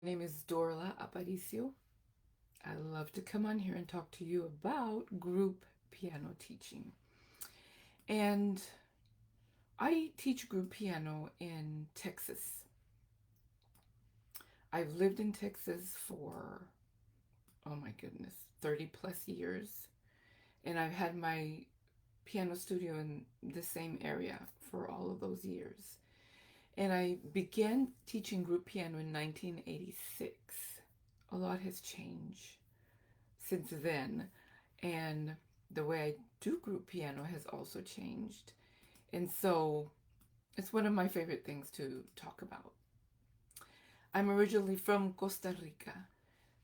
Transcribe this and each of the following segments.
My name is Dorla Aparicio. I love to come on here and talk to you about group piano teaching. And I teach group piano in Texas. I've lived in Texas for, oh my goodness, 30 plus years. And I've had my piano studio in the same area for all of those years. And I began teaching group piano in 1986. A lot has changed since then, and the way I do group piano has also changed. And so it's one of my favorite things to talk about. I'm originally from Costa Rica,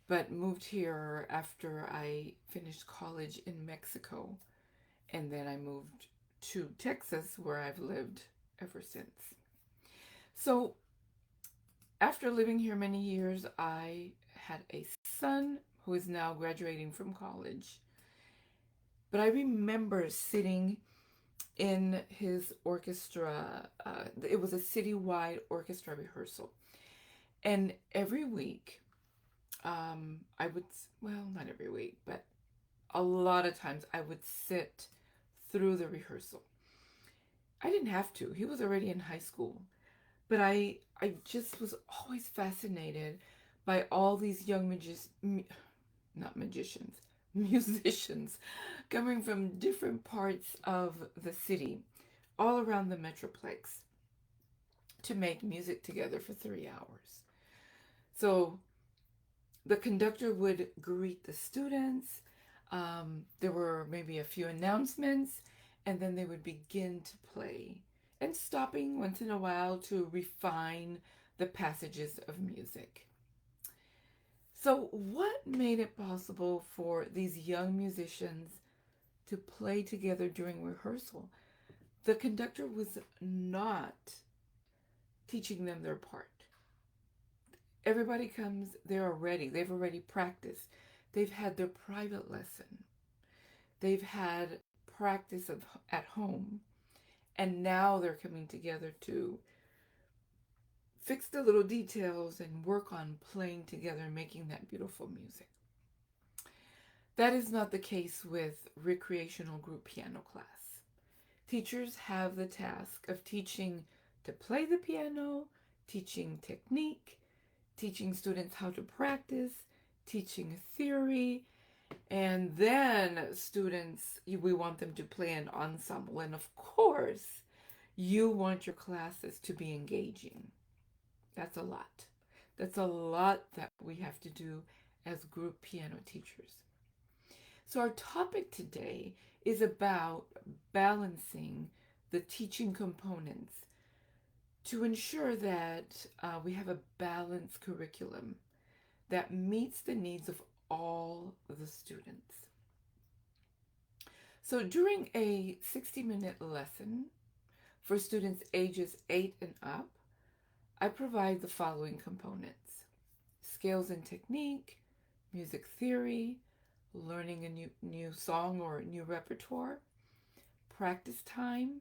but moved here after I finished college in Mexico, and then I moved to Texas where I've lived ever since. So after living here many years, I had a son who is now graduating from college. But I remember sitting in his orchestra. It was a citywide orchestra rehearsal. And every week, I would, well, not every week, but a lot of times I would sit through the rehearsal. I didn't have to. He was already in high school. But I just was always fascinated by all these young not magicians, musicians coming from different parts of the city, all around the Metroplex, to make music together for 3 hours. So the conductor would greet the students. There were maybe a few announcements, and then they would begin to play, and stopping once in a while to refine the passages of music. So, what made it possible for these young musicians to play together during rehearsal? The conductor was not teaching them their part. Everybody comes, they've already practiced, they've had their private lesson, they've had practice at home, and now they're coming together to fix the little details and work on playing together and making that beautiful music. That is not the case with recreational group piano class. Teachers have the task of teaching to play the piano, teaching technique, teaching students how to practice, teaching theory, and then students, we want them to play an ensemble. And of course, you want your classes to be engaging. That's a lot. That's a lot that we have to do as group piano teachers. So, our topic today is about balancing the teaching components to ensure that we have a balanced curriculum that meets the needs of all the students. So, during a 60-minute lesson for students ages 8 and up, I provide the following components: scales and technique, music theory, learning a new song or new repertoire, practice time,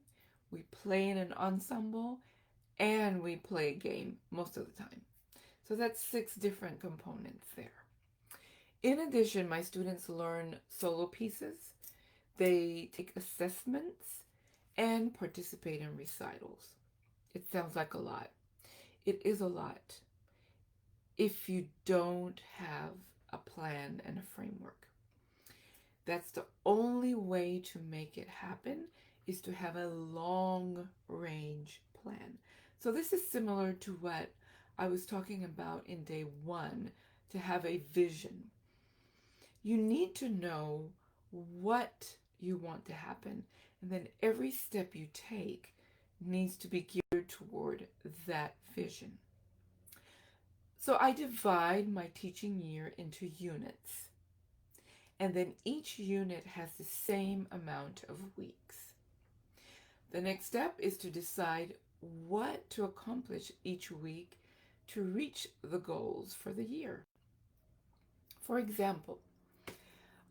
we play in an ensemble, and we play a game most of the time. So that's 6 different components there. In addition, my students learn solo pieces, they take assessments, and participate in recitals. It sounds like a lot. It is a lot if you don't have a plan and a framework. That's the only way to make it happen, is to have a long range plan. So this is similar to what I was talking about in day 1, to have a vision. You need to know what you want to happen, and then every step you take needs to be geared toward that vision. So I divide my teaching year into units, and then each unit has the same amount of weeks. The next step is to decide what to accomplish each week to reach the goals for the year. For example,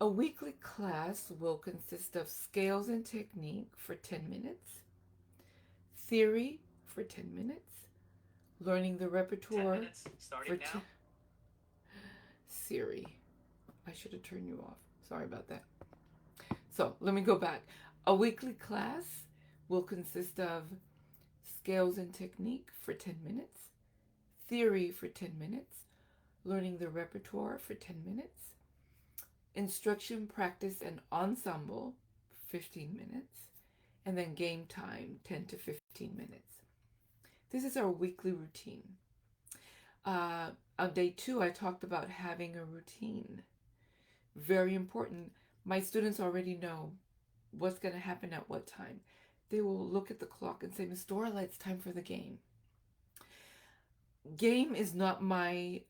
a weekly class will consist of scales and technique for 10 minutes, theory for 10 minutes, learning the 10 repertoire minutes starting for now. Siri. I should have turned you off. Sorry about that. So let me go back. A weekly class will consist of scales and technique for 10 minutes, theory for 10 minutes, learning the repertoire for 10 minutes, instruction, practice, and ensemble 15 minutes, and then game time 10 to 15 minutes. This is our weekly routine. On day 2, I talked about having a routine. Very important. My students already know what's going to happen at what time. They will look at the clock and say, Miss Dorla, it's time for the game. Game is not my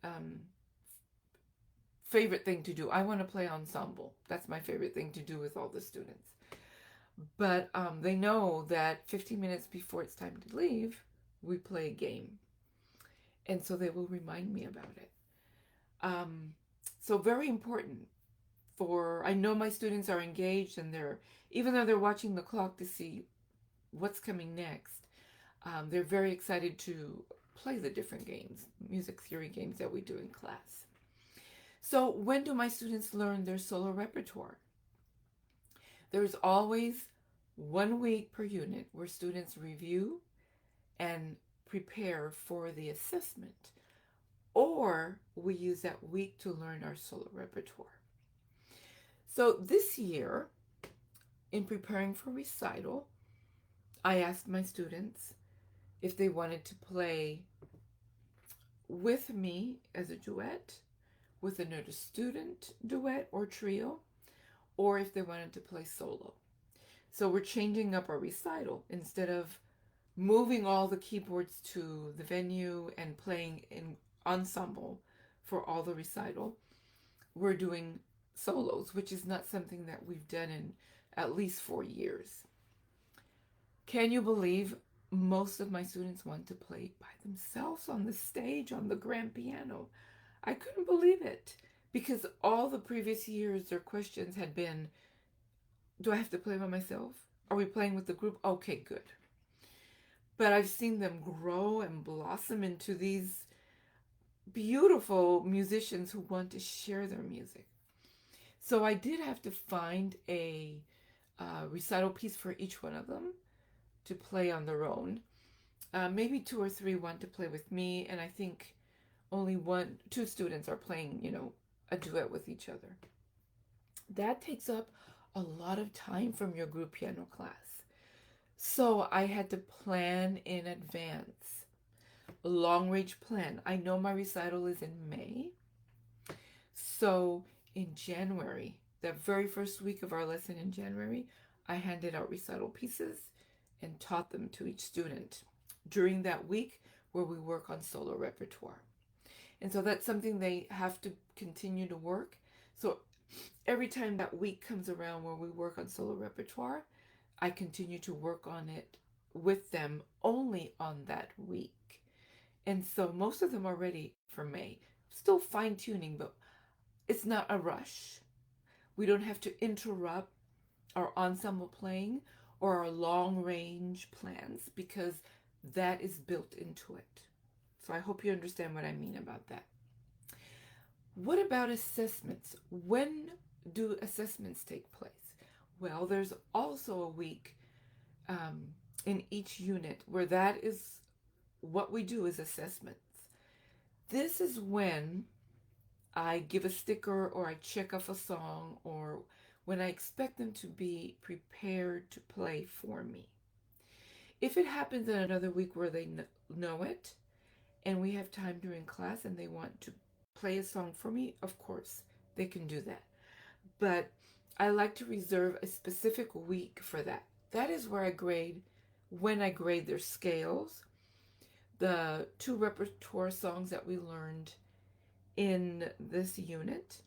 favorite thing to do. I want to play ensemble. That's my favorite thing to do with all the students. But they know that 15 minutes before it's time to leave, we play a game. And so they will remind me about it. So very important I know my students are engaged, and even though they're watching the clock to see what's coming next, they're very excited to play the different games, music theory games that we do in class. So when do my students learn their solo repertoire? There's always 1 week per unit where students review and prepare for the assessment, or we use that week to learn our solo repertoire. So this year, in preparing for recital, I asked my students if they wanted to play with me as a duet, with another student duet or trio, or if they wanted to play solo. So we're changing up our recital. Instead of moving all the keyboards to the venue and playing in ensemble for all the recital, we're doing solos, which is not something that we've done in at least 4 years. Can you believe most of my students want to play by themselves on the stage, on the grand piano? I couldn't believe it, because all the previous years their questions had been, do I have to play by myself? Are we playing with the group? Okay, good. But I've seen them grow and blossom into these beautiful musicians who want to share their music. So I did have to find a recital piece for each one of them to play on their own. Maybe 2 or 3 want to play with me, and I think only 2 students are playing, a duet with each other. That takes up a lot of time from your group piano class. So I had to plan in advance, a long-range plan. I know my recital is in May. So in January, that very first week of our lesson in January, I handed out recital pieces and taught them to each student during that week where we work on solo repertoire. And so that's something they have to continue to work. So every time that week comes around where we work on solo repertoire, I continue to work on it with them only on that week. And so most of them are ready for May. Still fine-tuning, but it's not a rush. We don't have to interrupt our ensemble playing or our long-range plans, because that is built into it. So I hope you understand what I mean about that. What about assessments? When do assessments take place? Well, there's also a week in each unit where that is what we do, is assessments. This is when I give a sticker or I check off a song, or when I expect them to be prepared to play for me. If it happens in another week where they know it and we have time during class and they want to play a song for me, of course, they can do that. But I like to reserve a specific week for that. That is where I grade, when I grade their scales, the 2 repertoire songs that we learned in this unit,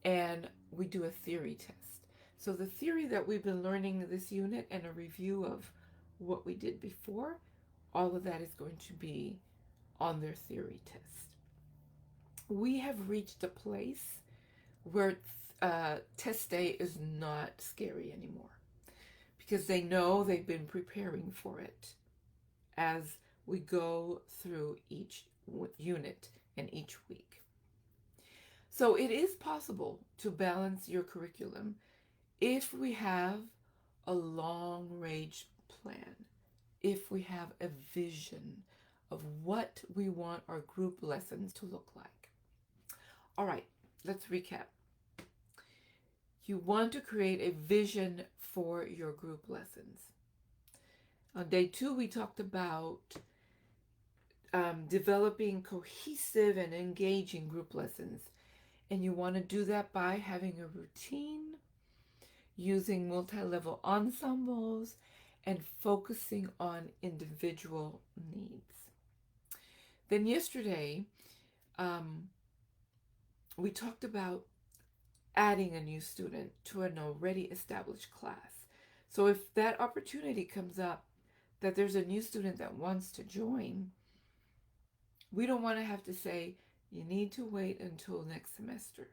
and we do a theory test. So the theory that we've been learning in this unit and a review of what we did before, all of that is going to be on their theory test. We have reached a place where test day is not scary anymore, because they know they've been preparing for it as we go through each unit and each week. So it is possible to balance your curriculum if we have a long range plan, if we have a vision of what we want our group lessons to look like. All right, let's recap. You want to create a vision for your group lessons. On day 2, we talked about developing cohesive and engaging group lessons. And you want to do that by having a routine, using multi-level ensembles, and focusing on individual needs. Then yesterday, we talked about adding a new student to an already established class. So if that opportunity comes up that there's a new student that wants to join, we don't want to have to say, you need to wait until next semester.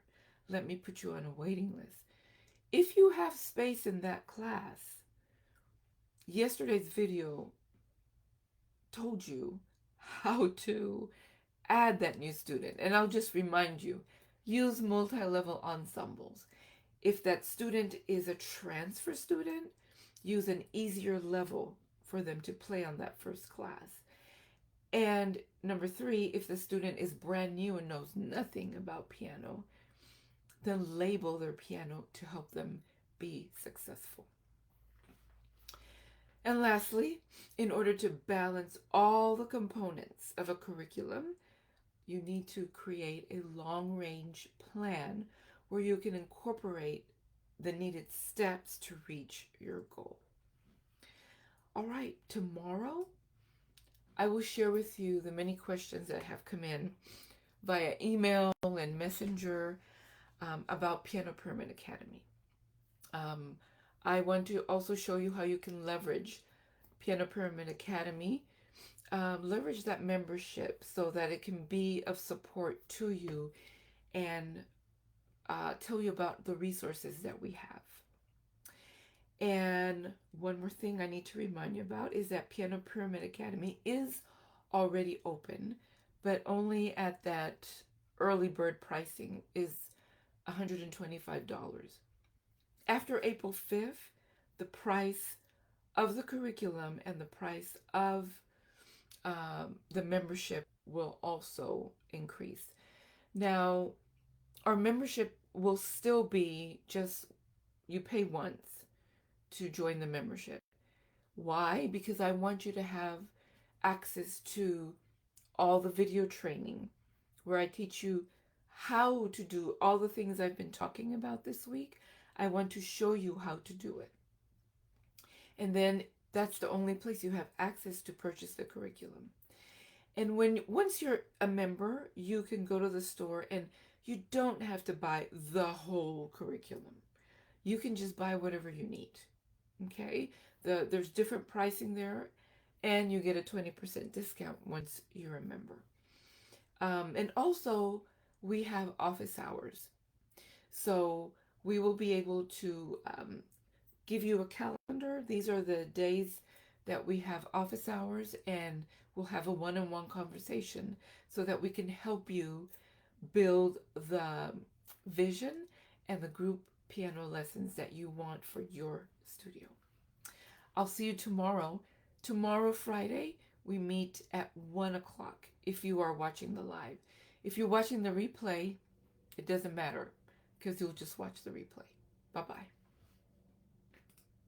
Let me put you on a waiting list. If you have space in that class, yesterday's video told you how to add that new student. And I'll just remind you, use multi-level ensembles. If that student is a transfer student, use an easier level for them to play on that first class. And number 3, if the student is brand new and knows nothing about piano, then label their piano to help them be successful. And lastly, in order to balance all the components of a curriculum, you need to create a long-range plan where you can incorporate the needed steps to reach your goal. All right, tomorrow I will share with you the many questions that have come in via email and messenger about Piano Pyramid Academy. I want to also show you how you can leverage Piano Pyramid Academy, leverage that membership so that it can be of support to you, and tell you about the resources that we have. And one more thing I need to remind you about is that Piano Pyramid Academy is already open, but only at that early bird pricing is $125. After April 5th, the price of the curriculum and the price of the membership will also increase. Now, our membership will still be just you pay once to join the membership. Why? Because I want you to have access to all the video training where I teach you how to do all the things I've been talking about this week. I want to show you how to do it. And then that's the only place you have access to purchase the curriculum. And once you're a member, you can go to the store and you don't have to buy the whole curriculum. You can just buy whatever you need. Okay? There's different pricing there, and you get a 20% discount once you're a member. And also, we have office hours. So we will be able to give you a calendar. These are the days that we have office hours, and we'll have a one-on-one conversation so that we can help you build the vision and the group piano lessons that you want for your studio. I'll see you tomorrow. Tomorrow, Friday, we meet at 1 o'clock if you are watching the live. If you're watching the replay, it doesn't matter because you'll just watch the replay. Bye-bye.